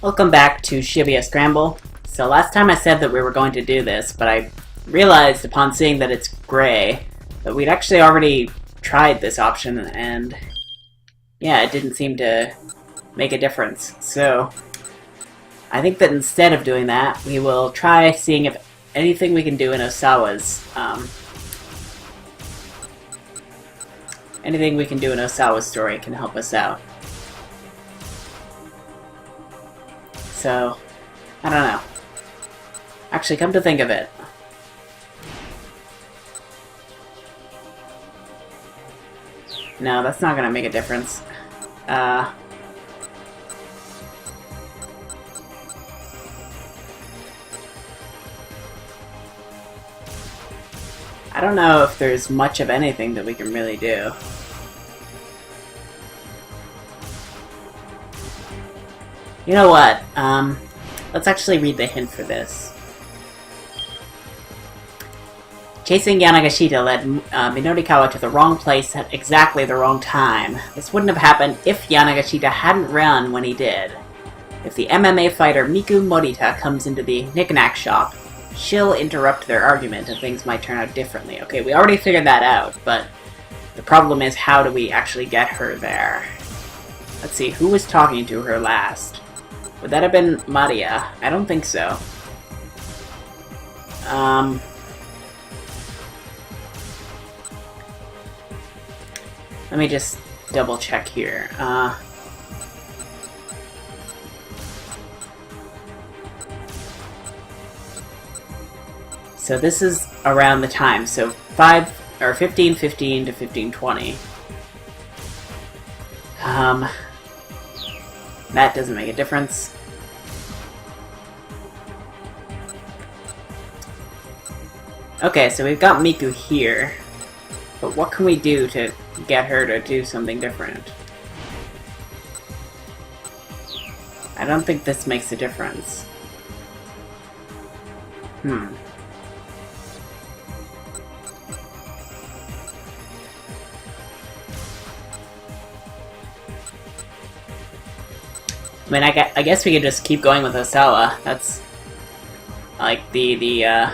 Welcome back to Shibuya Scramble. So last time I said that we were going to do this, but I realized upon seeing that it's gray that we'd actually already tried this option, and yeah, it didn't seem to make a difference. So I think that instead of doing that, we will try seeing if anything we can do in Osawa's story can help us out. So, I don't know. Actually, come to think of it. No, that's not gonna make a difference. I don't know if there's much of anything that we can really do. You know what? Let's actually read the hint for this. Chasing Yanagashita led Minorikawa to the wrong place at exactly the wrong time. This wouldn't have happened if Yanagashita hadn't run when he did. If the MMA fighter Miku Morita comes into the knick-knack shop, she'll interrupt their argument and things might turn out differently. Okay, we already figured that out, but the problem is, how do we actually get her there? Let's see, who was talking to her last? Would that have been Maria? I don't think so. Let me just double check here. So this is around the time, so 15:15 to 15:20. That doesn't make a difference. Okay, so we've got Miku here, but what can we do to get her to do something different? I don't think this makes a difference. I mean, I guess we could just keep going with Osawa. That's like the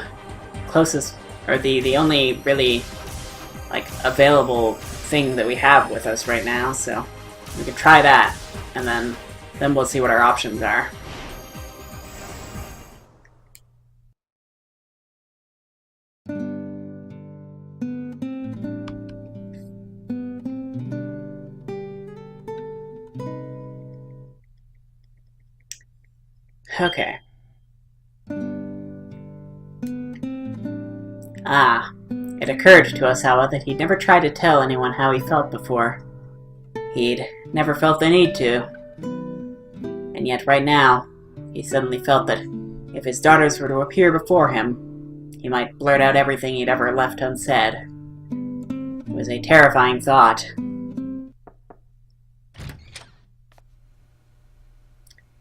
closest, or the only really like available thing that we have with us right now. So we could try that, and then we'll see what our options are. Okay. It occurred to Osawa that he'd never tried to tell anyone how he felt before. He'd never felt the need to. And yet right now, he suddenly felt that if his daughters were to appear before him, he might blurt out everything he'd ever left unsaid. It was a terrifying thought.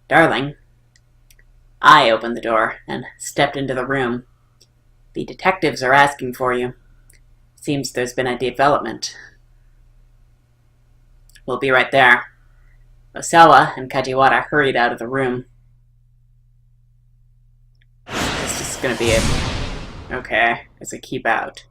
Darling. I opened the door and stepped into the room. The detectives are asking for you. Seems there's been a development. We'll be right there. Osawa and Kajiwara hurried out of the room. This is gonna be it. Okay, it's a keep out.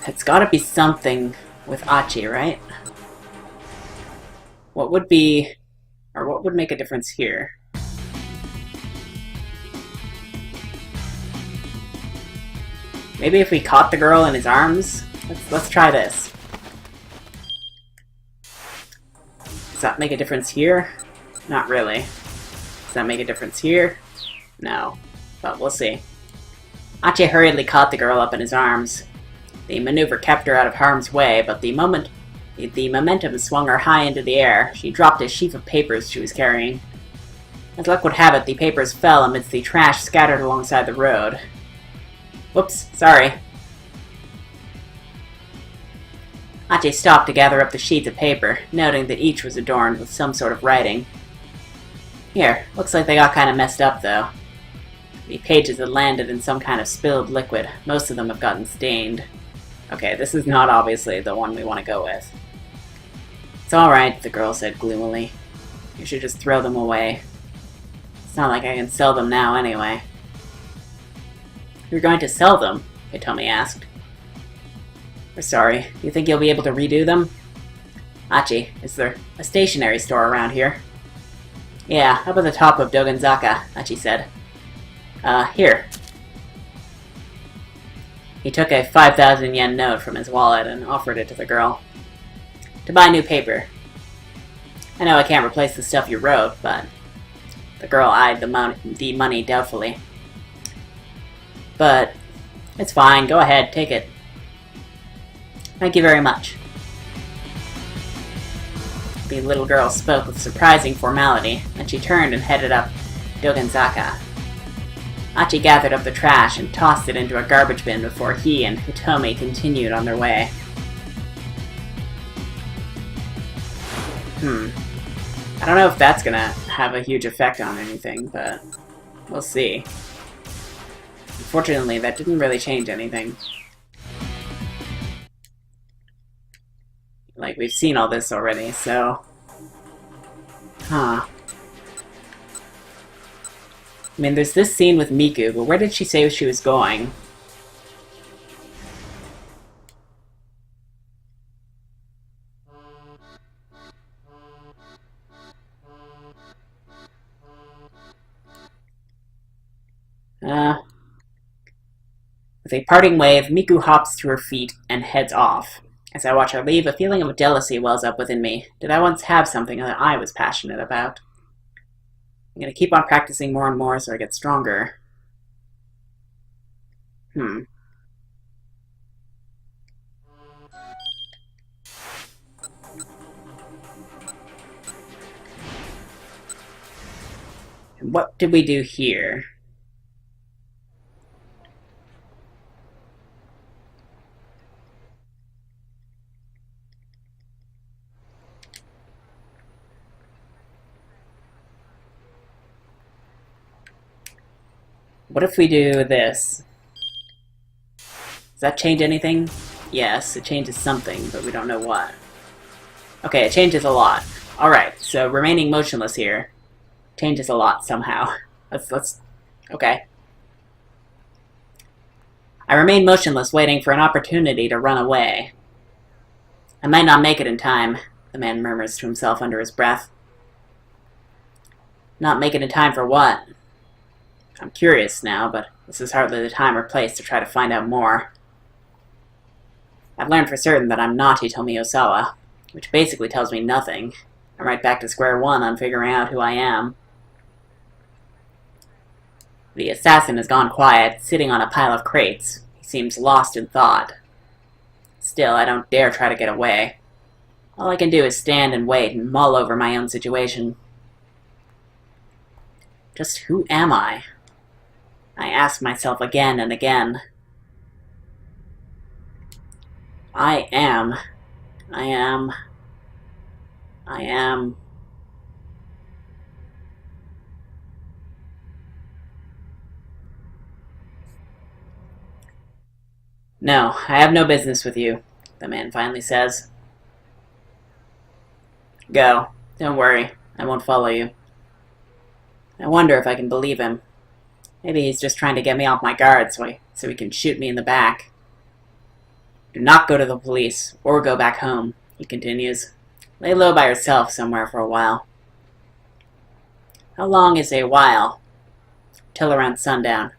It's gotta be something with Achi, right? What would be, or what would make a difference here? Maybe if we caught the girl in his arms? Let's try this. Does that make a difference here? Not really. Does that make a difference here? No. But we'll see. Achi hurriedly caught the girl up in his arms. The maneuver kept her out of harm's way, but the momentum swung her high into the air. She dropped a sheaf of papers she was carrying. As luck would have it, the papers fell amidst the trash scattered alongside the road. Whoops, sorry. Achi stopped to gather up the sheets of paper, noting that each was adorned with some sort of writing. Here, looks like they got kinda messed up, though. The pages had landed in some kind of spilled liquid. Most of them have gotten stained. Okay, this is not obviously the one we want to go with. It's alright, the girl said gloomily. You should just throw them away. It's not like I can sell them now anyway. You're going to sell them? Hitomi asked. We're sorry. Do you think you'll be able to redo them? Achi, is there a stationery store around here? Yeah, up at the top of Doganzaka, Achi said. Here. He took a 5,000 yen note from his wallet and offered it to the girl. To buy new paper. I know I can't replace the stuff you wrote, but... The girl eyed the money doubtfully. But... It's fine, go ahead, take it. Thank you very much. The little girl spoke with surprising formality, and she turned and headed up Doganzaka. Achi gathered up the trash and tossed it into a garbage bin before he and Hitomi continued on their way. I don't know if that's gonna have a huge effect on anything, but we'll see. Unfortunately, that didn't really change anything. Like, we've seen all this already, so... I mean, there's this scene with Miku, but where did she say she was going? With a parting wave, Miku hops to her feet and heads off. As I watch her leave, a feeling of jealousy wells up within me. Did I once have something that I was passionate about? I'm gonna keep on practicing more and more so I get stronger. And what did we do here? What if we do this? Does that change anything? Yes, it changes something, but we don't know what. Okay, it changes a lot. Alright, so remaining motionless here changes a lot somehow. Okay. I remain motionless, waiting for an opportunity to run away. I might not make it in time, the man murmurs to himself under his breath. Not make it in time for what? I'm curious now, but this is hardly the time or place to try to find out more. I've learned for certain that I'm not Hitomi Osawa, which basically tells me nothing. I'm right back to square one on figuring out who I am. The assassin has gone quiet, sitting on a pile of crates. He seems lost in thought. Still, I don't dare try to get away. All I can do is stand and wait and mull over my own situation. Just who am I? I ask myself again and again. I am. No, I have no business with you, the man finally says. Go. Don't worry. I won't follow you. I wonder if I can believe him. Maybe he's just trying to get me off my guard so he can shoot me in the back. Do not go to the police, or go back home, he continues. Lay low by yourself somewhere for a while. How long is a while? Till around sundown.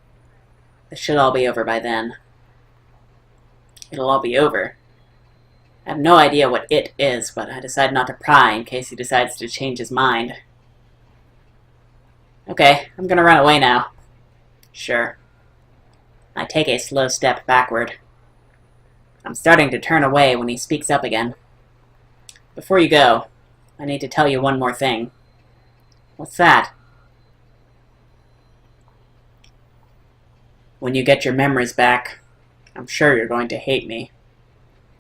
This should all be over by then. It'll all be over. I have no idea what it is, but I decide not to pry in case he decides to change his mind. Okay, I'm gonna run away now. Sure. I take a slow step backward. I'm starting to turn away when he speaks up again. Before you go, I need to tell you one more thing. What's that? When you get your memories back, I'm sure you're going to hate me.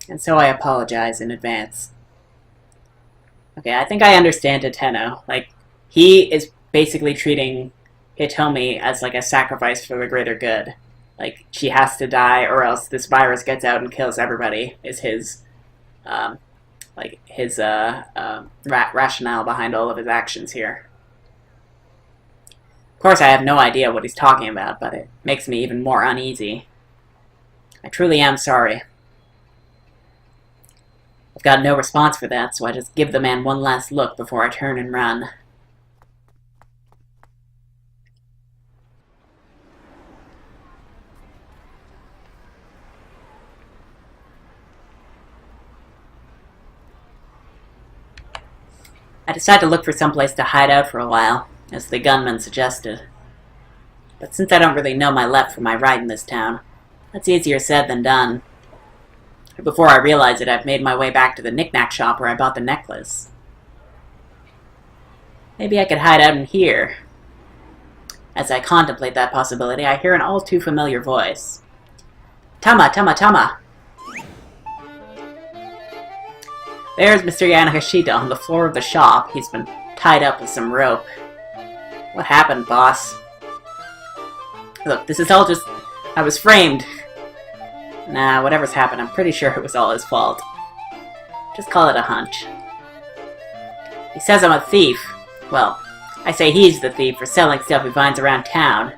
And so I apologize in advance. Okay, I think I understand Tateno. Like, he is basically treating Hitomi as like a sacrifice for the greater good. Like, she has to die or else this virus gets out and kills everybody, is his, rationale behind all of his actions here. Of course, I have no idea what he's talking about, but it makes me even more uneasy. I truly am sorry. I've got no response for that, so I just give the man one last look before I turn and run. I decide to look for someplace to hide out for a while, as the gunman suggested. But since I don't really know my left from my right in this town, that's easier said than done. Before I realize it, I've made my way back to the knick-knack shop where I bought the necklace. Maybe I could hide out in here. As I contemplate that possibility, I hear an all-too-familiar voice. Tama, Tama, Tama! There's Mr. Yanagashita on the floor of the shop. He's been tied up with some rope. What happened, boss? Look, this is all just... I was framed. Nah, whatever's happened, I'm pretty sure it was all his fault. Just call it a hunch. He says I'm a thief. Well, I say he's the thief for selling stuff he finds around town.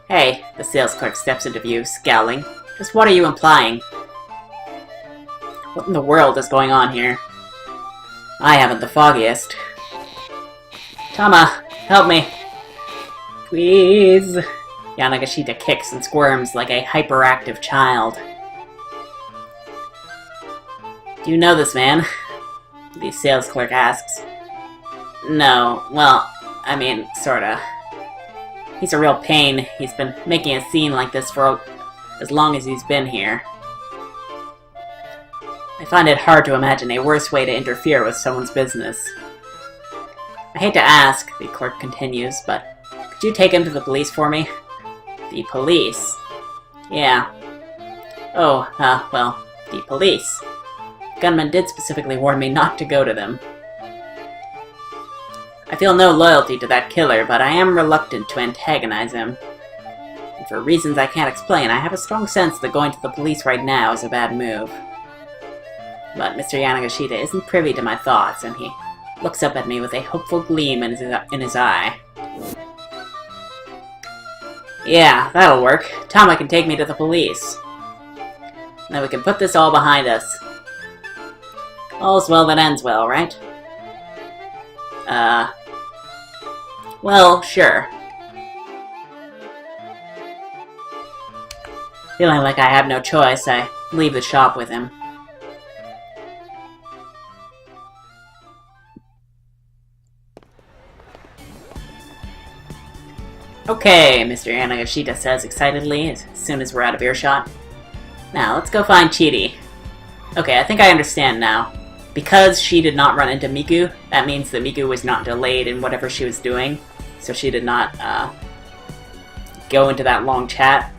Hey, the sales clerk steps into view, scowling. Just what are you implying? What in the world is going on here? I haven't the foggiest. Tama, help me. Please. Yanagashita kicks and squirms like a hyperactive child. Do you know this man? The sales clerk asks. No, well, I mean, sorta. He's a real pain. He's been making a scene like this for as long as he's been here. I find it hard to imagine a worse way to interfere with someone's business. I hate to ask, the clerk continues, but could you take him to the police for me? The police? Yeah. Oh, well, the police. Gunman did specifically warn me not to go to them. I feel no loyalty to that killer, but I am reluctant to antagonize him. And for reasons I can't explain, I have a strong sense that going to the police right now is a bad move. But Mr. Yanagashita isn't privy to my thoughts, and he looks up at me with a hopeful gleam in his eye. Yeah, that'll work. Tama can take me to the police. And then we can put this all behind us. All's well that ends well, right? Well, sure. Feeling like I have no choice, I leave the shop with him. Okay, Mr. Yanagashita says excitedly as soon as we're out of earshot. Now, let's go find Chidi. Okay, I think I understand now. Because she did not run into Miku, that means that Miku was not delayed in whatever she was doing, so she did not go into that long chat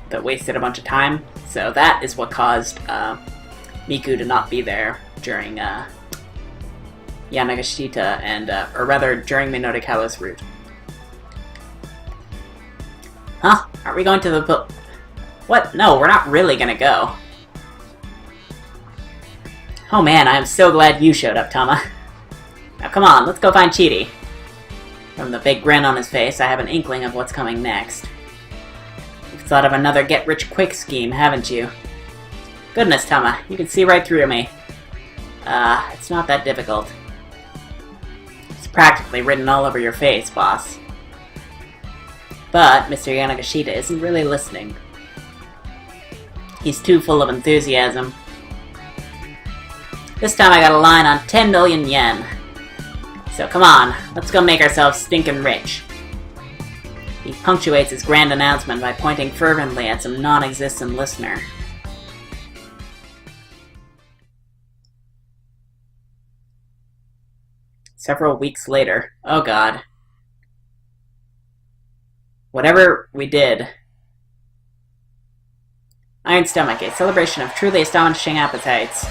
that wasted a bunch of time. So that is what caused Miku to not be there during Yanagashita and, or rather, during Minotikawa's route. Huh? Aren't we going to the What? No, we're not really gonna go. Oh man, I am so glad you showed up, Tama. Now come on, let's go find Chidi. From the big grin on his face, I have an inkling of what's coming next. You've thought of another get-rich-quick scheme, haven't you? Goodness, Tama, you can see right through me. It's not that difficult. It's practically written all over your face, boss. But Mr. Yanagashita isn't really listening. He's too full of enthusiasm. This time I got a line on 10 million yen. So come on, let's go make ourselves stinkin' rich. He punctuates his grand announcement by pointing fervently at some non-existent listener. Several weeks later. Oh god. Whatever we did. Iron Stomach, a celebration of truly astonishing appetites.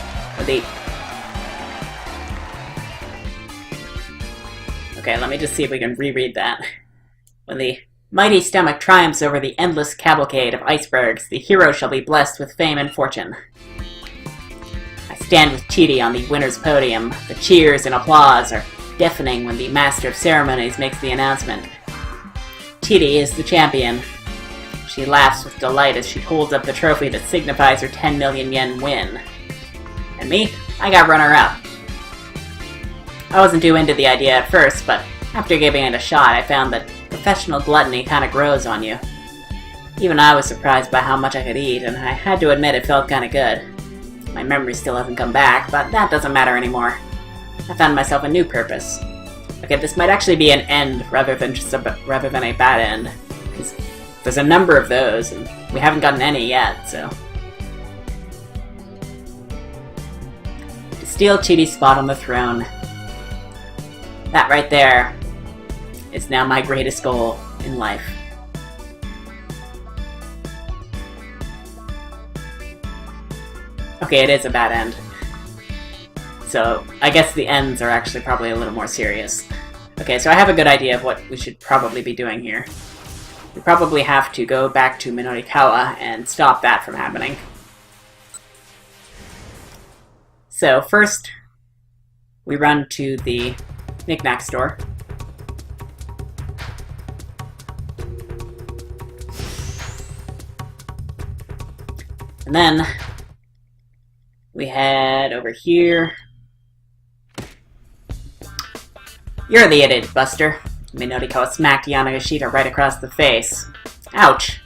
Okay, let me just see if we can reread that. When the mighty stomach triumphs over the endless cavalcade of icebergs, the hero shall be blessed with fame and fortune. I stand with Chidi on the winner's podium. The cheers and applause are deafening when the master of ceremonies makes the announcement. Chidi is the champion. She laughs with delight as she holds up the trophy that signifies her 10 million yen win. And me? I got runner-up. I wasn't too into the idea at first, but after giving it a shot, I found that professional gluttony kinda grows on you. Even I was surprised by how much I could eat, and I had to admit it felt kinda good. My memory still hasn't come back, but that doesn't matter anymore. I found myself a new purpose. Okay, this might actually be an end rather than a bad end. Because there's a number of those, and we haven't gotten any yet, so... To steal Chidi's spot on the throne. That right there is now my greatest goal in life. Okay, it is a bad end. So, I guess the ends are actually probably a little more serious. Okay, so I have a good idea of what we should probably be doing here. We probably have to go back to Minorikawa and stop that from happening. So, first, we run to the knick-knack store. And then we head over here. You're the idiot, Buster. Minorikawa smacked Yanagashita right across the face. Ouch.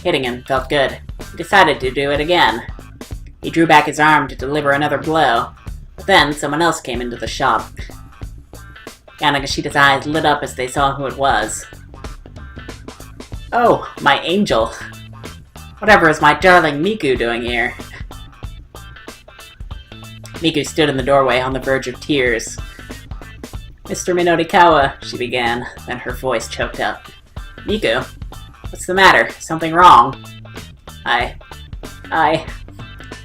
Hitting him felt good. He decided to do it again. He drew back his arm to deliver another blow, but then someone else came into the shop. Yanagashita's eyes lit up as they saw who it was. Oh, my angel. Whatever is my darling Miku doing here? Miku stood in the doorway on the verge of tears. Mr. Minorikawa, she began, then her voice choked up. Miku? What's the matter? Something wrong?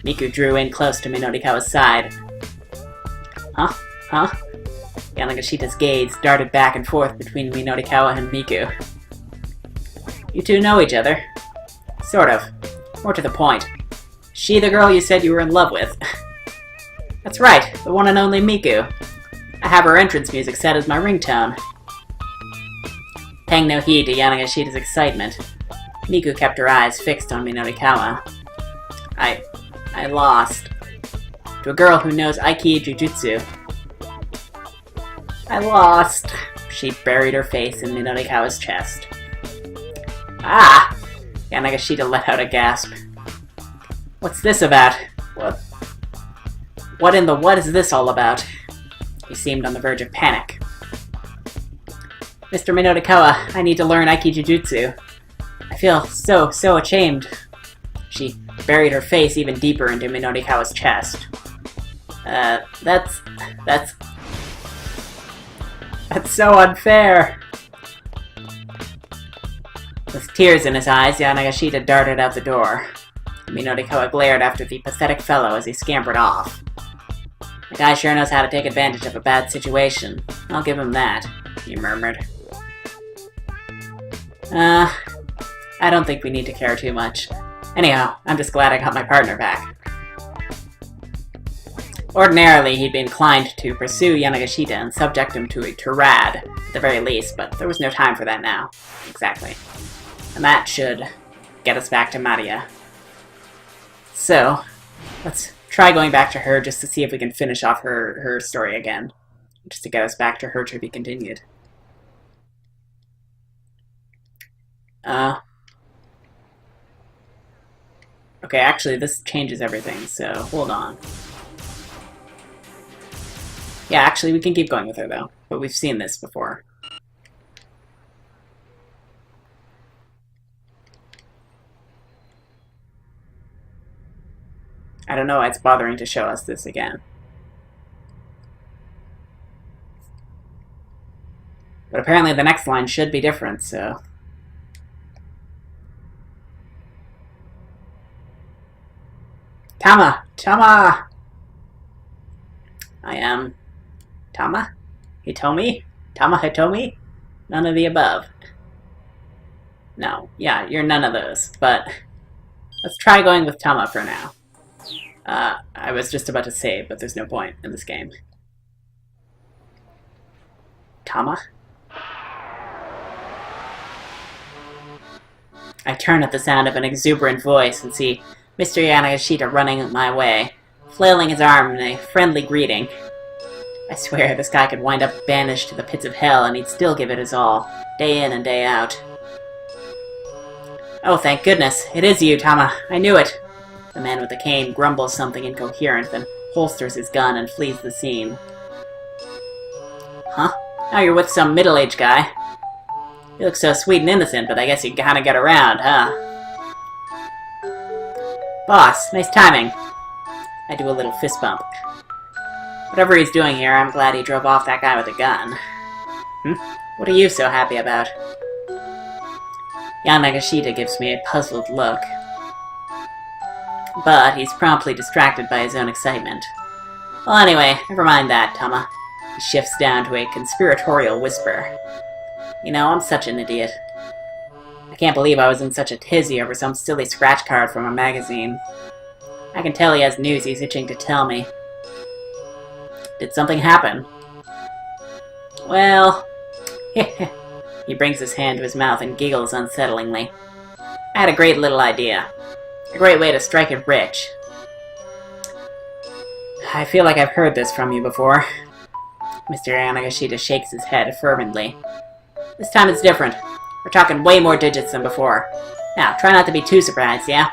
Miku drew in close to Minorikawa's side. Huh? Yanagashita's gaze darted back and forth between Minorikawa and Miku. You two know each other? Sort of. More to the point. Is she the girl you said you were in love with? That's right, the one and only Miku. I have her entrance music set as my ringtone. Paying no heed to Yanagashita's excitement, Miku kept her eyes fixed on Minorikawa. I lost. To a girl who knows Aiki Jujutsu. I lost. She buried her face in Minorikawa's chest. Ah! Yanagashita let out a gasp. What's this about? What in the what is this all about? He seemed on the verge of panic. Mr. Minorikawa, I need to learn Aiki Jujutsu. I feel so ashamed. She buried her face even deeper into Minorikawa's chest. That's so unfair. With tears in his eyes, Yanagashita darted out the door. Minorikawa glared after the pathetic fellow as he scampered off. The guy sure knows how to take advantage of a bad situation. I'll give him that, he murmured. I don't think we need to care too much. Anyhow, I'm just glad I got my partner back. Ordinarily, he'd be inclined to pursue Yanagashita and subject him to a tirade, at the very least, but there was no time for that now. Exactly. And that should get us back to Maria. So, let's try going back to her just to see if we can finish off her story again. Just to get us back to her to be continued. Okay, actually, this changes everything, so hold on. Yeah, actually, we can keep going with her, though. But we've seen this before. I don't know why it's bothering to show us this again. But apparently the next line should be different, so... Tama! Tama! I am... Tama? Hitomi? Tama Hitomi? None of the above. No, yeah, you're none of those, but let's try going with Tama for now. I was just about to save, but there's no point in this game. Tama? I turn at the sound of an exuberant voice and see Mr. Yanagashita running my way, flailing his arm in a friendly greeting. I swear this guy could wind up banished to the pits of hell and he'd still give it his all, day in and day out. Oh, thank goodness. It is you, Tama. I knew it. The man with the cane grumbles something incoherent, then holsters his gun and flees the scene. Huh? Now you're with some middle-aged guy. You look so sweet and innocent, but I guess you kinda get around, huh? Boss, nice timing. I do a little fist bump. Whatever he's doing here, I'm glad he drove off that guy with a gun. What are you so happy about? Yanagashita gives me a puzzled look. But he's promptly distracted by his own excitement. Well, anyway, never mind that, Tama. He shifts down to a conspiratorial whisper. You know, I'm such an idiot. I can't believe I was in such a tizzy over some silly scratch card from a magazine. I can tell he has news he's itching to tell me. Did something happen? Well... He brings his hand to his mouth and giggles unsettlingly. I had a great little idea. A great way to strike it rich. I feel like I've heard this from you before. Mr. Yanagashita shakes his head fervently. This time it's different. We're talking way more digits than before. Now, try not to be too surprised, yeah?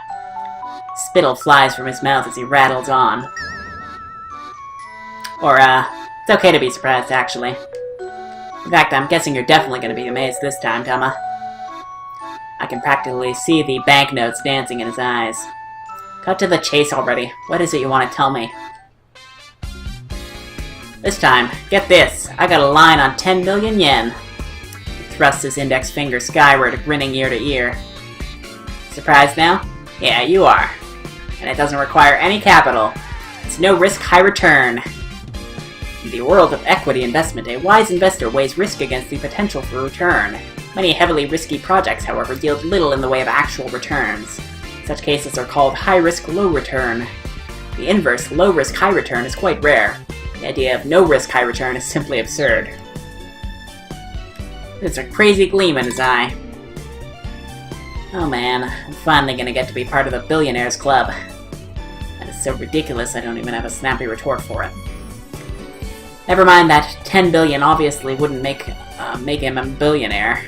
Spittle flies from his mouth as he rattles on. Or, it's okay to be surprised, actually. In fact, I'm guessing you're definitely going to be amazed this time, Tama. I can practically see the banknotes dancing in his eyes. Cut to the chase already. What is it you want to tell me? This time, get this. I got a line on 10 million yen. He thrusts his index finger skyward, grinning ear to ear. Surprised now? Yeah, you are. And it doesn't require any capital. It's no risk, high return. In the world of equity investment, a wise investor weighs risk against the potential for return. Many heavily risky projects, however, yield little in the way of actual returns. Such cases are called high-risk, low-return. The inverse, low-risk, high-return, is quite rare. The idea of no-risk, high-return is simply absurd. There's a crazy gleam in his eye. Oh man, I'm finally gonna get to be part of the Billionaires Club. That is so ridiculous I don't even have a snappy retort for it. Never mind that 10 billion obviously wouldn't make him a billionaire.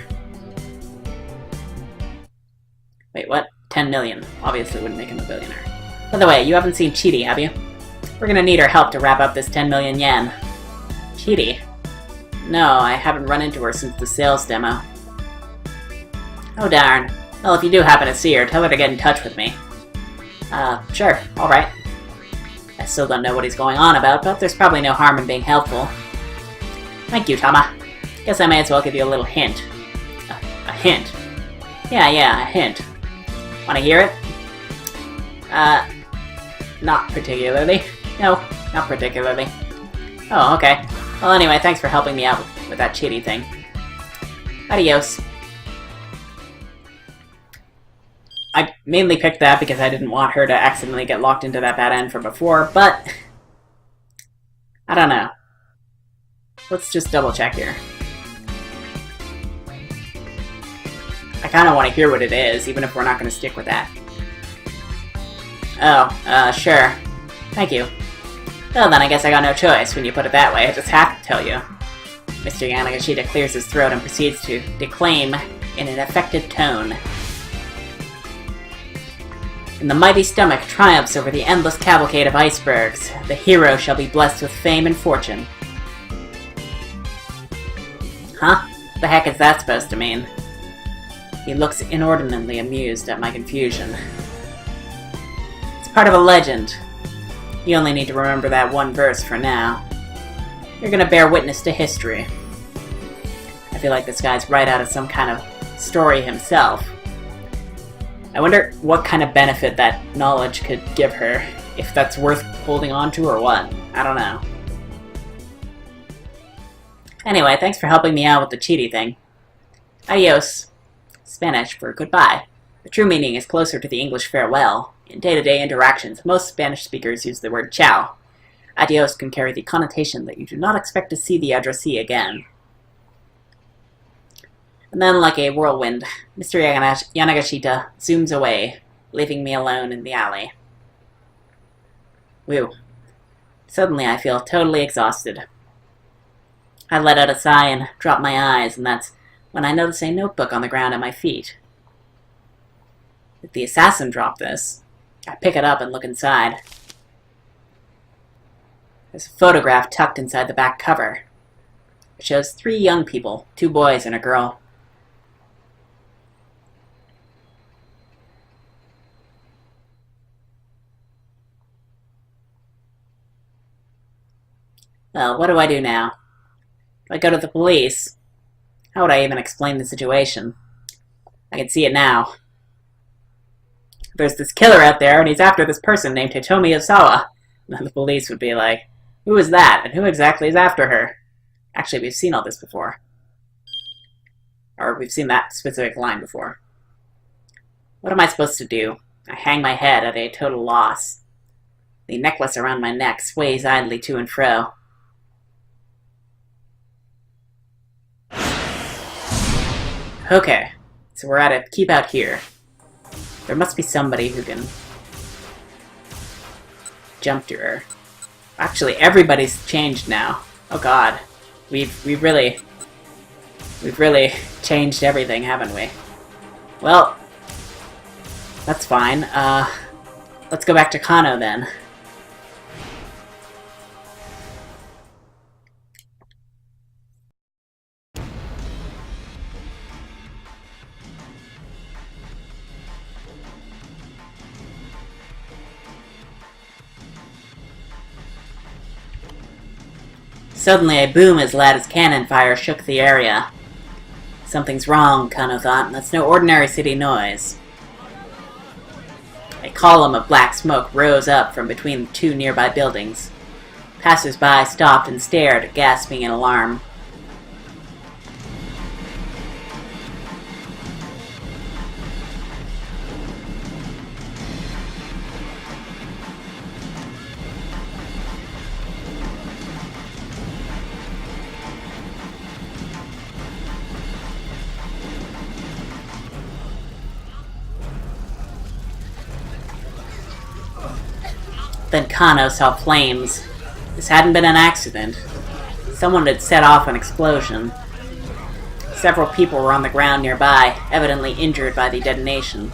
Wait, what? 10 million obviously wouldn't make him a billionaire. By the way, you haven't seen Chidi, have you? We're gonna need her help to wrap up this 10 million yen. Chidi? No, I haven't run into her since the sales demo. Oh darn. Well, if you do happen to see her, tell her to get in touch with me. Sure, alright. I still don't know what he's going on about, but there's probably no harm in being helpful. Thank you, Tama. Guess I may as well give you a little hint. A hint? Yeah, a hint. Wanna hear it? Not particularly. No, not particularly. Oh, okay. Well, anyway, thanks for helping me out with that Chidi thing. Adios. I mainly picked that because I didn't want her to accidentally get locked into that bad end from before, but... I don't know. Let's just double check here. I kinda want to hear what it is, even if we're not gonna stick with that. Oh, sure. Thank you. Well then, I guess I got no choice. When you put it that way, I just have to tell you. Mr. Yanagashita clears his throat and proceeds to declaim in an affected tone. And the mighty stomach triumphs over the endless cavalcade of icebergs. The hero shall be blessed with fame and fortune. Huh? What the heck is that supposed to mean? He looks inordinately amused at my confusion. It's part of a legend. You only need to remember that one verse for now. You're gonna bear witness to history. I feel like this guy's right out of some kind of story himself. I wonder what kind of benefit that knowledge could give her, if that's worth holding on to or what. I don't know. Anyway, thanks for helping me out with the Chidi thing. Adios. Spanish for goodbye. The true meaning is closer to the English farewell. In day-to-day interactions, most Spanish speakers use the word ciao. Adios can carry the connotation that you do not expect to see the addressee again. And then, like a whirlwind, Mr. Yanagashita zooms away, leaving me alone in the alley. Whew. Suddenly I feel totally exhausted. I let out a sigh and drop my eyes, and that's when I notice a notebook on the ground at my feet. Did the assassin drop this? I pick it up and look inside. There's a photograph tucked inside the back cover. It shows 3 young people, 2 boys and a girl. Well, what do I do now? If I go to the police, how would I even explain the situation? I can see it now. There's this killer out there, and he's after this person named Hitomi Osawa. And the police would be like, who is that, and who exactly is after her? Actually, we've seen all this before. Or we've seen that specific line before. What am I supposed to do? I hang my head at a total loss. The necklace around my neck sways idly to and fro. Okay, so we're at a keep out here. There must be somebody who can jump to her. Actually, everybody's changed now. Oh god. We've really changed everything, haven't we? Well, that's fine. Let's go back to Kano then. Suddenly, a boom as loud as cannon fire shook the area. Something's wrong, Kano thought. That's no ordinary city noise. A column of black smoke rose up from between the 2 nearby buildings. Passers-by stopped and stared, gasping in alarm. Then Kano saw flames. This hadn't been an accident. Someone had set off an explosion. Several people were on the ground nearby, evidently injured by the detonation.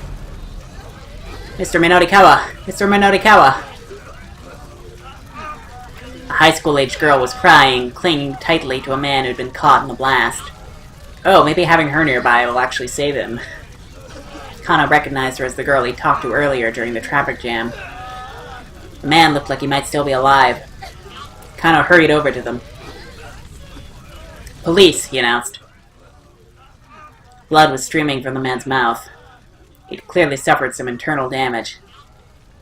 Mr. Minorikawa! Mr. Minorikawa! A high school-aged girl was crying, clinging tightly to a man who'd been caught in the blast. Oh, maybe having her nearby will actually save him. Kano recognized her as the girl he talked to earlier during the traffic jam. The man looked like he might still be alive. Kano hurried over to them. Police, he announced. Blood was streaming from the man's mouth. He'd clearly suffered some internal damage.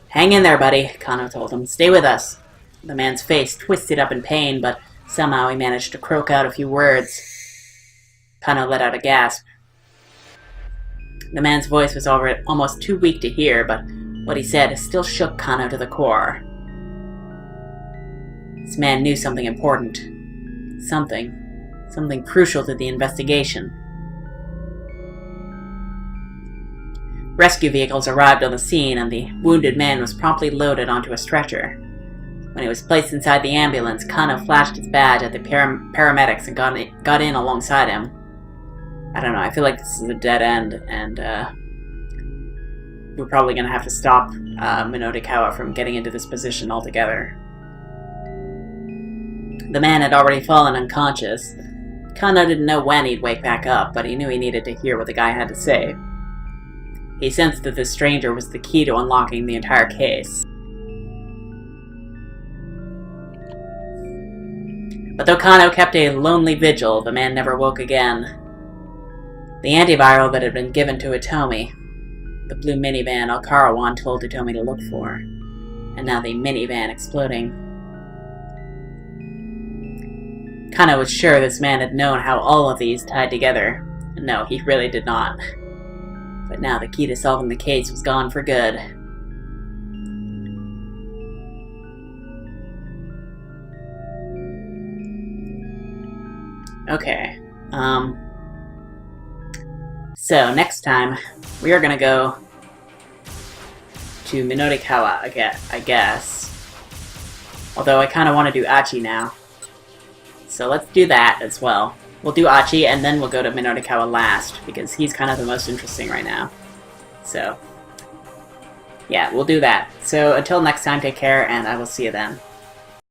Hang in there, buddy, Kano told him. Stay with us. The man's face twisted up in pain, but somehow he managed to croak out a few words. Kano let out a gasp. The man's voice was almost too weak to hear, but what he said still shook Kano to the core. This man knew something important. Something crucial to the investigation. Rescue vehicles arrived on the scene, and the wounded man was promptly loaded onto a stretcher. When he was placed inside the ambulance, Kano flashed his badge at the paramedics and got in alongside him. I don't know, I feel like this is a dead end, and we're probably going to have to stop Minorikawa from getting into this position altogether. The man had already fallen unconscious. Kano didn't know when he'd wake back up, but he knew he needed to hear what the guy had to say. He sensed that this stranger was the key to unlocking the entire case. But though Kano kept a lonely vigil, the man never woke again. The antiviral that had been given to Hitomi, the blue minivan Alcarawan told Hitomi to look for, and now the minivan exploding. Kano was sure this man had known how all of these tied together. No, he really did not. But now the key to solving the case was gone for good. Okay, so next time, we are gonna go to Minotikawa, I guess. Although I kinda wanna do Achi now. So let's do that as well. We'll do Achi, and then we'll go to Minotikawa last, because he's kind of the most interesting right now. So, yeah, we'll do that. So until next time, take care, and I will see you then.